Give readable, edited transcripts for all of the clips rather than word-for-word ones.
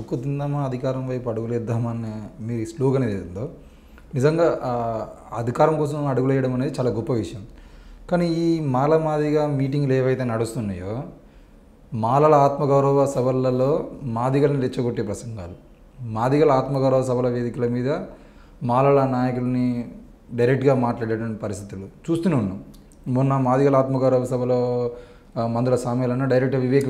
తుక్కు తిందామా అధికారం వైపు అడుగులేద్దామా అనే మీ స్లోగన్ ఏది ఉందో నిజంగా అధికారం కోసం అడుగులు వేయడం అనేది చాలా గొప్ప విషయం. కానీ ఈ మాల మాదిగా మీటింగ్లు ఏవైతే నడుస్తున్నాయో మాలల ఆత్మగౌరవ సభలలో మాదిగలను రెచ్చగొట్టే ప్రసంగాలు, మాదిగల ఆత్మగౌరవ సభల వేదికల మీద మాలల నాయకుల్ని డైరెక్ట్గా మాట్లాడేటువంటి పరిస్థితులు చూస్తూనే ఉన్నాం. మొన్న మాదిగల ఆత్మగౌరవ సభలో మందుల సామ్యాలన్న డైరెక్ట్గా వివేక్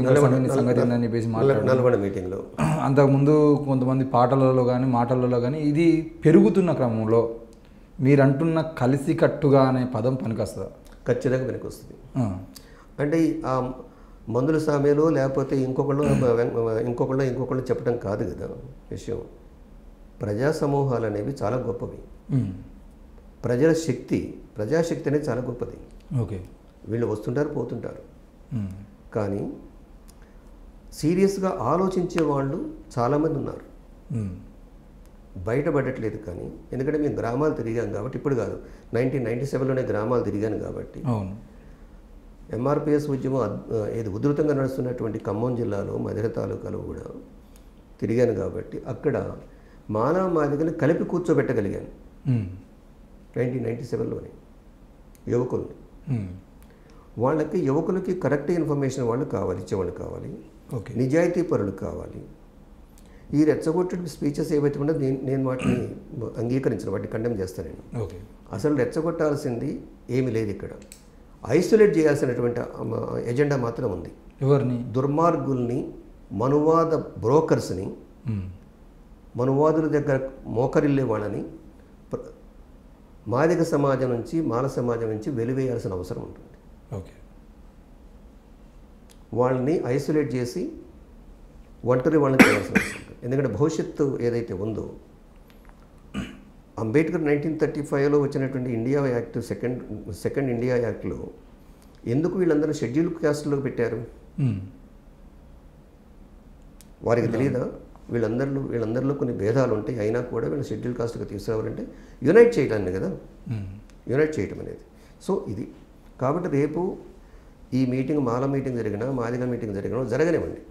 సంగతి అని చెప్పేసి మాట్లాడారు మీటింగ్లో. అంతకుముందు కొంతమంది పాటలలో కానీ మాటలలో కానీ ఇది పెరుగుతున్న క్రమంలో మీరు అంటున్న కలిసికట్టుగా అనే పదం పనికొస్తుందా? ఖచ్చితంగా పనికొస్తుంది. అంటే ఆ మందుల సామ్యాలు లేకపోతే ఇంకొకళ్ళు చెప్పడం కాదు కదా విషయం. ప్రజా సమూహాలు అనేవి చాలా గొప్పవి. ప్రజాశక్తి అనేది చాలా గొప్పది. ఓకే, వీళ్ళు వస్తుంటారు పోతుంటారు, కానీ సీరియస్గా ఆలోచించే వాళ్ళు చాలామంది ఉన్నారు. బయటపడట్లేదు. కానీ ఎందుకంటే మేము గ్రామాలు తిరిగాం కాబట్టి, ఇప్పుడు కాదు 1997లోనే గ్రామాలు తిరిగాను కాబట్టి, ఎంఆర్పిఎస్ ఉద్యమం ఏది ఉధృతంగా నడుస్తున్నటువంటి ఖమ్మం జిల్లాలో మధిర తాలూకాలో కూడా తిరిగాను కాబట్టి అక్కడ మాదిగని కలిపి కూర్చోబెట్టగలిగాను 1997లోనే. యువకుల్ని యువకులకి కరెక్ట్ ఇన్ఫర్మేషన్ వాళ్ళు కావాలి, ఇచ్చేవాళ్ళు కావాలి, నిజాయితీ పరులు కావాలి. ఈ రెచ్చగొట్టే స్పీచెస్ ఏవైతే ఉండో నేను వాటిని అంగీకరించిన, వాటిని కండెమ్ చేస్తాను నేను. అసలు రెచ్చగొట్టాల్సింది ఏమీ లేదు. ఇక్కడ ఐసోలేట్ చేయాల్సినటువంటి ఎజెండా మాత్రం ఉంది. ఎవరిని? దుర్మార్గుల్ని, మనువాద బ్రోకర్స్ని, మనువాదుల దగ్గర మోకరిల్లే వాళ్ళని మాదిగ సమాజం నుంచి, మాల సమాజం నుంచి వెలివేయాల్సిన అవసరం ఉంటుంది. వాళ్ళని ఐసోలేట్ చేసి ఒంటరి వాళ్ళని చేయాల్సిన అవసరం ఉంటుంది. ఎందుకంటే భవిష్యత్తు ఏదైతే ఉందో, అంబేద్కర్ 1935లో వచ్చినటువంటి ఇండియా యాక్ట్, సెకండ్ ఇండియా యాక్ట్లో ఎందుకు వీళ్ళందరూ షెడ్యూల్ క్యాస్ట్లో పెట్టారు? వారికి తెలియదా? వీళ్ళందరిలో కొన్ని భేదాలు ఉంటాయి, అయినా కూడా వీళ్ళు షెడ్యూల్ కాస్ట్గా తీసుకురావాలంటే యునైట్ చేయడాన్ని కదా, యునైట్ చేయటం అనేది. సో ఇది కాబట్టి రేపు ఈ మీటింగ్, మాల మీటింగ్ జరిగినా, మాదిగ మీటింగ్ జరిగినా జరగనివ్వండి.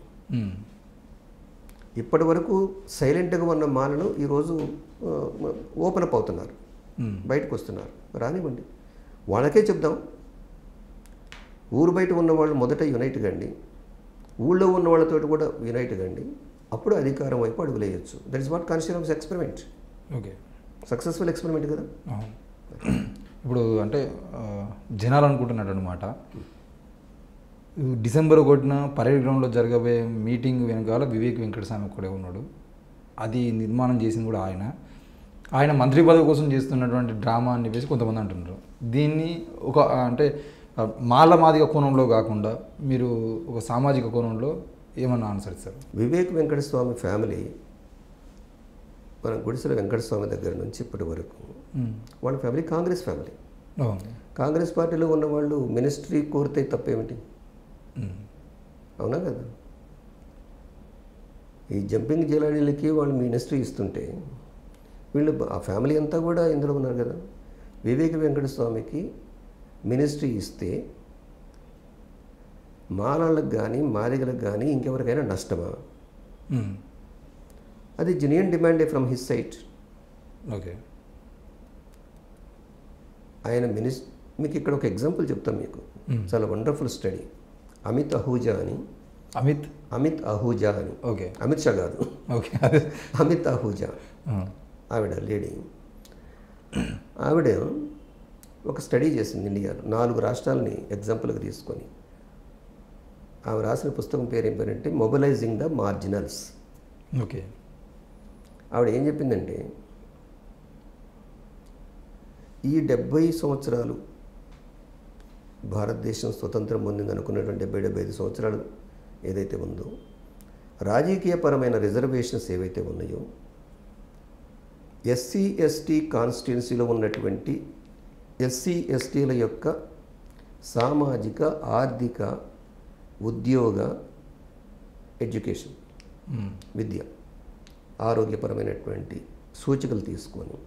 ఇప్పటి వరకు సైలెంట్గా ఉన్న మాలను ఈరోజు ఓపెన్ అప్ అవుతున్నారు, బయటకు వస్తున్నారు. రానివ్వండి, వాళ్ళకే చెప్దాం. ఊరు బయట ఉన్నవాళ్ళు మొదట యునైట్ కండి, ఊళ్ళో ఉన్న వాళ్ళతో కూడా యునైట్ కండి, అప్పుడు అధికారం వైపు అడుగులేయచ్చు. That is what constituents experiment. Okay, successful experiment కదా. ఇప్పుడు అంటే జనాలు అనుకుంటున్నాడు అనమాట, డిసెంబర్ 1న పరేడ్ గ్రౌండ్లో జరగబోయే మీటింగ్ వెనకాల వివేక్ వెంకటస్వామి ఒక్కడే ఉన్నాడు. అది నిర్మాణం చేసింది కూడా ఆయన మంత్రి పదవి కోసం చేస్తున్నటువంటి డ్రామా అని చెప్పేసి కొంతమంది అంటున్నారు. దీన్ని ఒక అంటే మాదిగ కోణంలో కాకుండా మీరు ఒక సామాజిక కోణంలో ఏమన్నా అనుసరిస్తారు? వివేక్ వెంకటస్వామి ఫ్యామిలీ, మన గుడిసెల వెంకటస్వామి దగ్గర నుంచి ఇప్పటి వరకు వాళ్ళ ఫ్యామిలీ కాంగ్రెస్ ఫ్యామిలీ. కాంగ్రెస్ పార్టీలో ఉన్న వాళ్ళు మినిస్ట్రీ కోరితే తప్పేమిటి? అవునా కదా. ఈ జంపింగ్ జిలాడీలకి వాళ్ళు మినిస్ట్రీ ఇస్తుంటే వీళ్ళు ఆ ఫ్యామిలీ అంతా కూడా ఇందులో ఉన్నారు కదా. వివేక వెంకటస్వామికి మినిస్ట్రీ ఇస్తే మాలలకు కానీ, మాదిగలకు కానీ, ఇంకెవరికైనా నష్టమా? అది జెన్యూన్ డిమాండే ఫ్రమ్ హిస్ సైట్. ఓకే, ఆయన మీకు ఇక్కడ ఒక ఎగ్జాంపుల్ చెప్తాను మీకు, చాలా వండర్ఫుల్ స్టడీ. అమిత్ అహూజా అని. అమిత్ అహూజా అని. ఓకే, అమిత్ షా కాదు, ఓకే, అమిత్ అహూజా. ఆవిడ లేడీ, ఆవిడ ఒక స్టడీ చేసింది ఇండియాలో 4 రాష్ట్రాలని ఎగ్జాంపుల్గా తీసుకొని. ఆమె రాసిన పుస్తకం పేరు ఏం పేరంటే మొబిలైజింగ్ ద మార్జినల్స్. ఓకే, ఆవిడ ఏం చెప్పిందంటే, ఈ 70 సంవత్సరాలు భారతదేశం స్వతంత్రం పొందింది అనుకున్నటువంటి 70-75 సంవత్సరాలు ఏదైతే ఉందో, రాజకీయపరమైన రిజర్వేషన్స్ ఏవైతే ఉన్నాయో, ఎస్సీ ఎస్టీ కాన్స్టిట్యున్సీలో ఉన్నటువంటి ఎస్సీ ఎస్టీల యొక్క సామాజిక, ఆర్థిక, ఉద్యోగ, ఎడ్యుకేషన్, విద్య, ఆరోగ్యపరమైనటువంటి సూచికలు తీసుకొని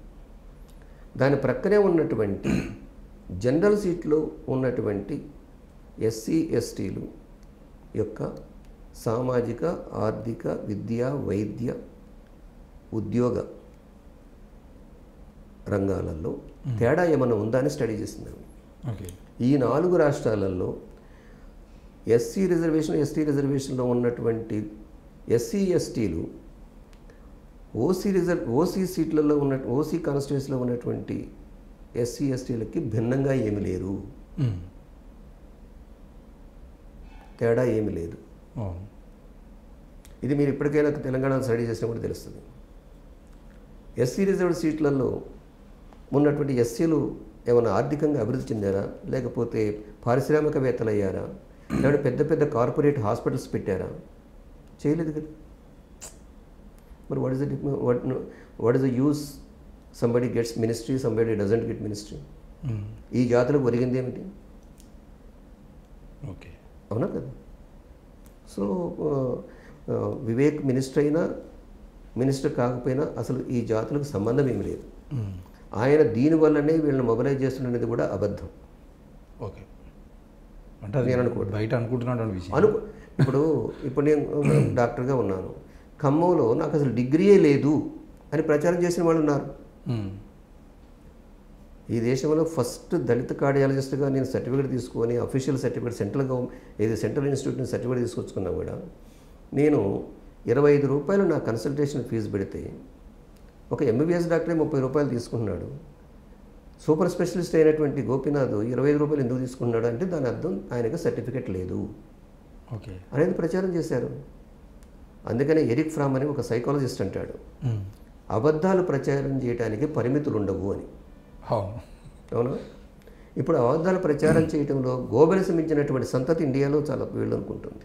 దాని ప్రక్కనే ఉన్నటువంటి జనరల్ సీట్లో ఉన్నటువంటి ఎస్సీ ఎస్టీలు యొక్క సామాజిక, ఆర్థిక, విద్య, వైద్య, ఉద్యోగ రంగాలలో తేడా ఏమైనా ఉందా అని స్టడీ చేస్తున్నాను. ఓకే. ఈ 4 రాష్ట్రాలలో ఎస్సీ రిజర్వేషన్, ఎస్టీ రిజర్వేషన్లో ఉన్నటువంటి ఎస్సీ ఎస్టీలు ఓసీ సీట్లలో ఉన్న ఓసీ కాన్స్టిట్యూన్సీలో ఉన్నటువంటి ఎస్సీ ఎస్టీలకి భిన్నంగా ఏమి లేరు, తేడా ఏమి లేదు. ఇది మీరు ఇప్పటికైనా తెలంగాణలో స్టడీ చేసినా కూడా తెలుస్తుంది. ఎస్సీ రిజర్వ్డ్ సీట్లలో ఉన్నటువంటి ఎస్సీలు ఏమైనా ఆర్థికంగా అభివృద్ధి చెందారా, లేకపోతే పారిశ్రామికవేత్తలు అయ్యారా, లేకపోతే పెద్ద పెద్ద కార్పొరేట్ హాస్పిటల్స్ పెట్టారా? చేయలేదు కదా. మరి what is the use somebody gets ministry, somebody doesn't get ministry? ఈ జాతులకు ఒరిగింది ఏమిటి? ఓకే, అవునా కదా. సో వివేక్ మినిస్టర్ అయినా మినిస్టర్ కాకపోయినా అసలు ఈ జాతులకు సంబంధం ఏమి లేదు. ఆయన దీనివల్లనే వీళ్ళని మొబిలైజ్ చేస్తున్నది కూడా అబద్ధం. ఓకే, అంటే నేను అనుకోండి బయట అనుకుంటున్నాను విషయం. ఇప్పుడు నేను డాక్టర్గా ఉన్నాను, ఖమ్మంలో నాకు అసలు డిగ్రీయే లేదు అని ప్రచారం చేసిన వాళ్ళు ఉన్నారు. ఈ దేశంలో ఫస్ట్ దళిత కార్డియాలజిస్ట్గా నేను సర్టిఫికేట్ తీసుకొని అఫీషియల్ సర్టిఫికేట్ సెంట్రల్ ఇన్స్టిట్యూట్ నుంచి సర్టిఫికేట్ తీసుకొచ్చుకున్నా కూడా నేను 25 రూపాయలు నా కన్సల్టేషన్ ఫీజు పెడితే ఒక ఎంబీబీఎస్ డాక్టరే 30 రూపాయలు తీసుకుంటున్నాడు. సూపర్ స్పెషలిస్ట్ అయినటువంటి గోపీనాథ్ 25 రూపాయలు ఎందుకు తీసుకున్నాడు అంటే దాని అర్థం ఆయనకు సర్టిఫికేట్ లేదు ఓకే అనేది ప్రచారం చేశారు. అందుకనే ఎరిక్ ఫ్రామ్ అని ఒక సైకాలజిస్ట్ అంటాడు, అబద్ధాలు ప్రచారం చేయడానికి పరిమితులు ఉండవు అని. అవునా? ఇప్పుడు అబద్ధాలు ప్రచారం చేయడంలో గోబెల్స్ మించినటువంటి సంతతి ఇండియాలో చాలా వీళ్ళు అనుకుంటుంది.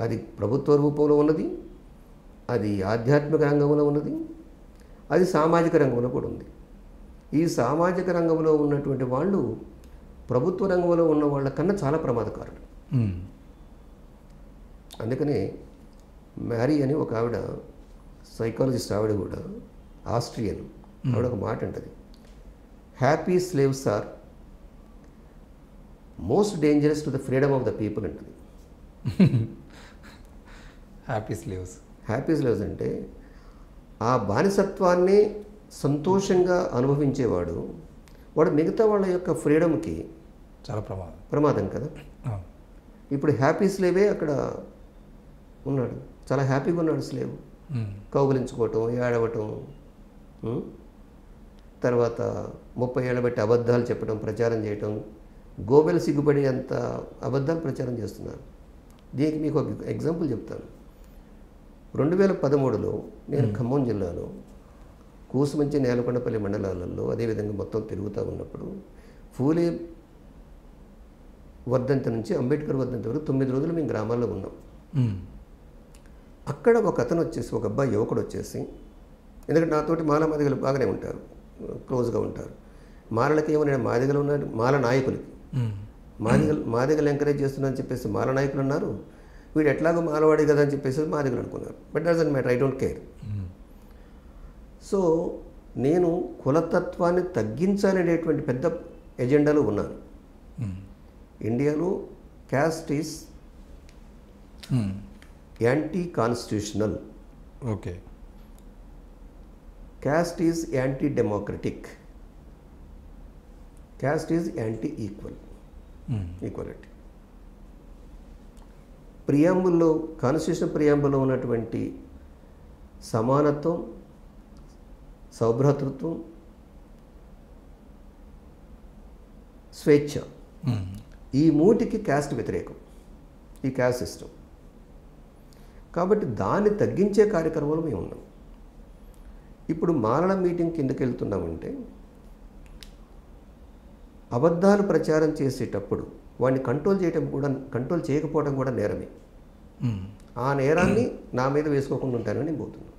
అది ప్రభుత్వ రూపంలో ఉన్నది, అది ఆధ్యాత్మిక రంగంలో ఉన్నది, అది సామాజిక రంగంలో కూడా ఉంది. ఈ సామాజిక రంగంలో ఉన్నటువంటి వాళ్ళు ప్రభుత్వ రంగంలో ఉన్న వాళ్ళకన్నా చాలా ప్రమాదకారులు. అందుకనే మ్యారీ అని ఒక ఆవిడ సైకాలజిస్ట్, ఆవిడ కూడా ఆస్ట్రియన్, ఆవిడ ఒక మాట అంటది, happy slaves are most dangerous to the freedom of the people అంటది. హ్యాపీ స్లేవ్స్ అంటే ఆ బానిసత్వాన్ని సంతోషంగా అనుభవించేవాడు, వాడు మిగతా వాళ్ళ యొక్క ఫ్రీడమ్కి చాలా ప్రమాదం కదా. ఇప్పుడు హ్యాపీ స్లేవే అక్కడ ఉన్నాడు, చాలా హ్యాపీగా ఉన్నాడు స్లేవ్. కౌగులించుకోవటం, ఏడవటం, తర్వాత 30 ఏళ్ళ బట్టి అబద్ధాలు చెప్పడం, ప్రచారం చేయటం, గోబెల్ సిగ్గుపడి అంత అబద్ధాలు ప్రచారం చేస్తున్నారు. దీనికి మీకు ఒక ఎగ్జాంపుల్ చెప్తాను. 2013లో నేను ఖమ్మం జిల్లాలో కూసుమంచి, నేలకొండపల్లి మండలాలలో అదేవిధంగా మొత్తం తిరుగుతూ ఉన్నప్పుడు ఫూలే వర్ధంతి నుంచి అంబేద్కర్ వర్ధంతి వరకు 9 రోజులు మేము గ్రామాల్లో ఉన్నాం. అక్కడ ఒక అతను వచ్చేసి, ఒక అబ్బాయి యువకుడు వచ్చేసి, ఎందుకంటే నాతోటి మాల మాదిగలు బాగానే ఉంటారు, క్లోజ్గా ఉంటారు. మాలలకి ఏమో నేను మాదిగలు ఉన్నాడు, మాల నాయకులకి మాదిగలు ఎంకరేజ్ చేస్తున్నారని చెప్పేసి మాల నాయకులు ఉన్నారు. వీడు ఎట్లాగో మాలవాడి కదా అని చెప్పేసి మాదిగలు అనుకున్నారు. But doesn't matter, I don't care. So నేను కులతత్వాన్ని తగ్గించాలనేటువంటి పెద్ద ఎజెండాలో ఉన్నాను. ఇండియాలో caste is anti constitutional, okay, caste is anti democratic, caste is anti equality. ప్రియాంబుల్లో, కాన్స్టిట్యూషన్ ప్రియాంబుల్లో ఉన్నటువంటి సమానత్వం, సౌభ్రాతృత్వం, స్వేచ్ఛ, ఈ మూటికి క్యాస్ట్ వ్యతిరేకం, ఈ క్యాస్ట్ సిస్టమ్. కాబట్టి దాన్ని తగ్గించే కార్యక్రమంలో మేము ఉన్నాం. ఇప్పుడు మాలల మీటింగ్ కిందకి వెళ్తున్నామంటే అబద్ధాలు ప్రచారం చేసేటప్పుడు వాడిని కంట్రోల్ చేయకపోవడం కూడా నేరమే. ఆ నేరాన్ని నా మీద వేసుకోకుండా ఉంటానని నేను పోతున్నాను.